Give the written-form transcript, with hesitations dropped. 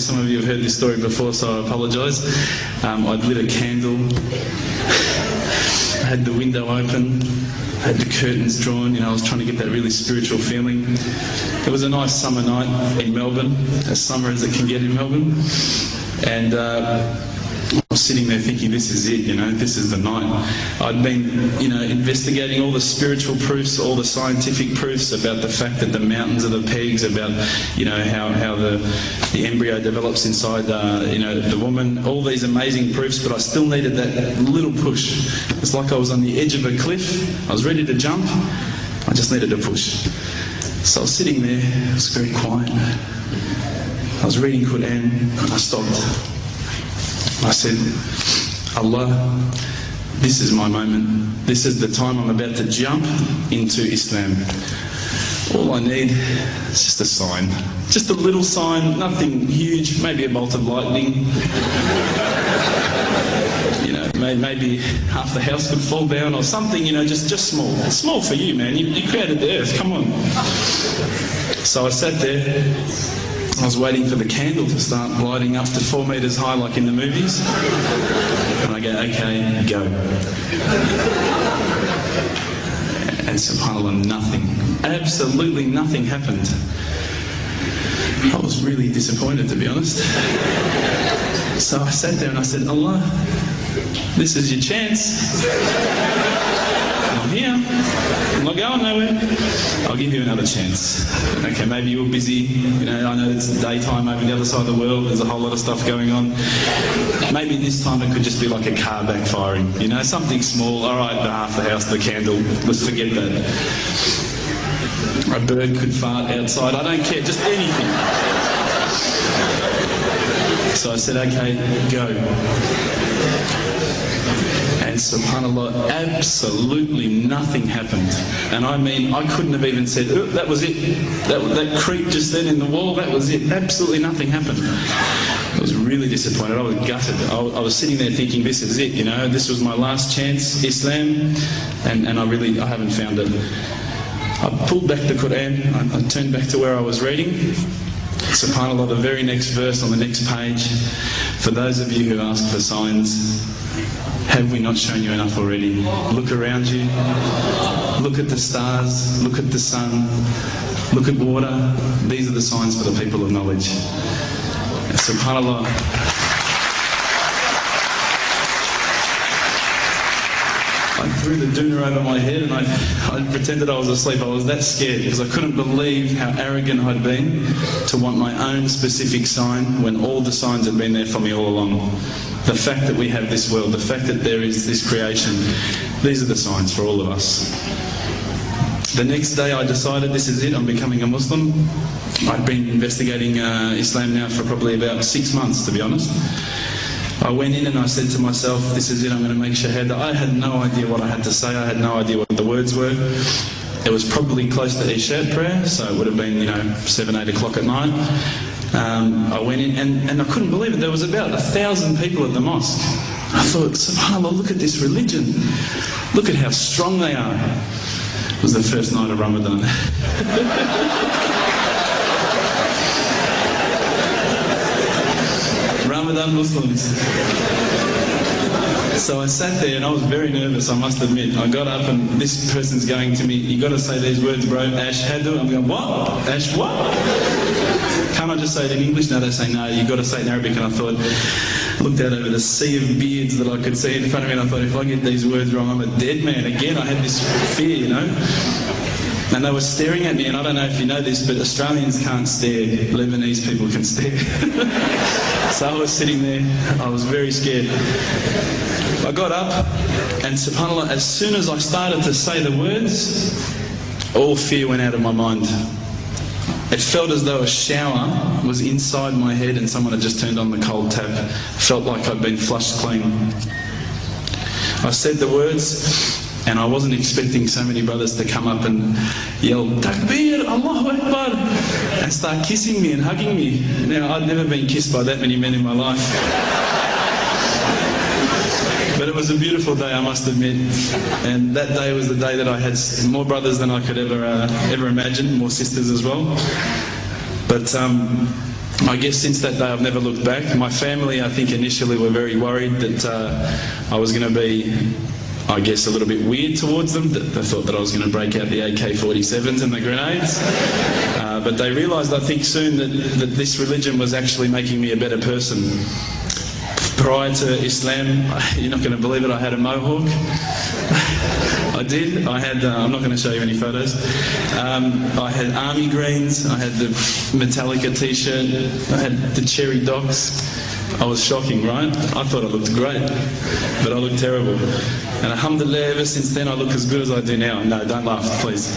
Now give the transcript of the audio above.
Some of you have heard this story before, so I apologise. I'd lit a candle, I had the window open, I had the curtains drawn, I was trying to get that really spiritual feeling. It was a nice summer night in Melbourne, as summer as it can get in Melbourne, and I was sitting there thinking, this is it, this is the night. I'd been, investigating all the spiritual proofs, all the scientific proofs about the fact that the mountains are the pegs, about, how the embryo develops inside, the woman, all these amazing proofs, but I still needed that little push. It's like I was on the edge of a cliff, I was ready to jump, I just needed a push. So I was sitting there, it was very quiet. I was reading Quran, and I stopped. I said, Allah, this is my moment. This is the time I'm about to jump into Islam. All I need is just a sign. Just a little sign, nothing huge, maybe a bolt of lightning. Maybe half the house could fall down or something, just small. Small for you, man. You created the earth, come on. So I sat there. I was waiting for the candle to start lighting up to 4 metres high like in the movies. And I go, okay, go. And subhanAllah, nothing. Absolutely nothing happened. I was really disappointed, to be honest. So I sat there and I said, Allah, this is your chance. I'm here. I'm not going nowhere. I'll give you another chance. Okay, maybe you're busy. I know it's daytime over the other side of the world. There's a whole lot of stuff going on. Maybe this time it could just be like a car backfiring. Something small. All right, half the house, the candle. Let's forget that. A bird could fart outside. I don't care. Just anything. So I said, okay, go. And subhanAllah, absolutely nothing happened. And I mean, I couldn't have even said, oh, that was it. That creep just then in the wall, that was it. Absolutely nothing happened. I was really disappointed. I was gutted. I was sitting there thinking, this is it, this was my last chance, Islam, and I haven't found it. I pulled back the Quran, I turned back to where I was reading. SubhanAllah, the very next verse on the next page, for those of you who ask for signs, have we not shown you enough already? Look around you, look at the stars, look at the sun, look at water. These are the signs for the people of knowledge. SubhanAllah. I threw the doona over my head and I pretended I was asleep. I was that scared because I couldn't believe how arrogant I'd been to want my own specific sign when all the signs had been there for me all along. The fact that we have this world, the fact that there is this creation, these are the signs for all of us. The next day I decided this is it, I'm becoming a Muslim. I'd been investigating Islam now for probably about 6 months, to be honest. I went in and I said to myself, this is it, I'm going to make shahada. I had no idea what I had to say, I had no idea what the words were. It was probably close to Isha prayer, so it would have been, 7, 8 o'clock at night. I went in and I couldn't believe it, there was about 1,000 people at the mosque. I thought, subhanAllah, look at this religion. Look at how strong they are. It was the first night of Ramadan. Ramadan Muslims. So I sat there and I was very nervous, I must admit. I got up and this person's going to me, you got to say these words, bro, Ashhadu. I'm going, what? Ash what? Can't I just say it in English? No, they say, no, you got to say it in Arabic. And I thought, looked out over the sea of beards that I could see in front of me, and I thought, if I get these words wrong, I'm a dead man. Again, I had this fear, And they were staring at me, and I don't know if you know this, but Australians can't stare. Lebanese people can stare. So I was sitting there, I was very scared. I got up, and subhanAllah, as soon as I started to say the words, all fear went out of my mind. It felt as though a shower was inside my head and someone had just turned on the cold tap. It felt like I'd been flushed clean. I said the words, and I wasn't expecting so many brothers to come up and yell, Takbir, Allahu Akbar, and start kissing me and hugging me. Now, I'd never been kissed by that many men in my life. But it was a beautiful day, I must admit. And that day was the day that I had more brothers than I could ever imagine, more sisters as well. But I guess since that day I've never looked back. My family, I think initially were very worried that I was going to be, I guess, a little bit weird towards them. They thought that I was going to break out the AK-47s and the grenades. But they realised, I think, soon that this religion was actually making me a better person. Prior to Islam, you're not going to believe it, I had a mohawk. I did. I had, I'm not going to show you any photos. I had army greens, I had the Metallica t-shirt, I had the cherry docks. I was shocking, right? I thought I looked great, but I looked terrible. And alhamdulillah, ever since then I look as good as I do now. No, don't laugh, please.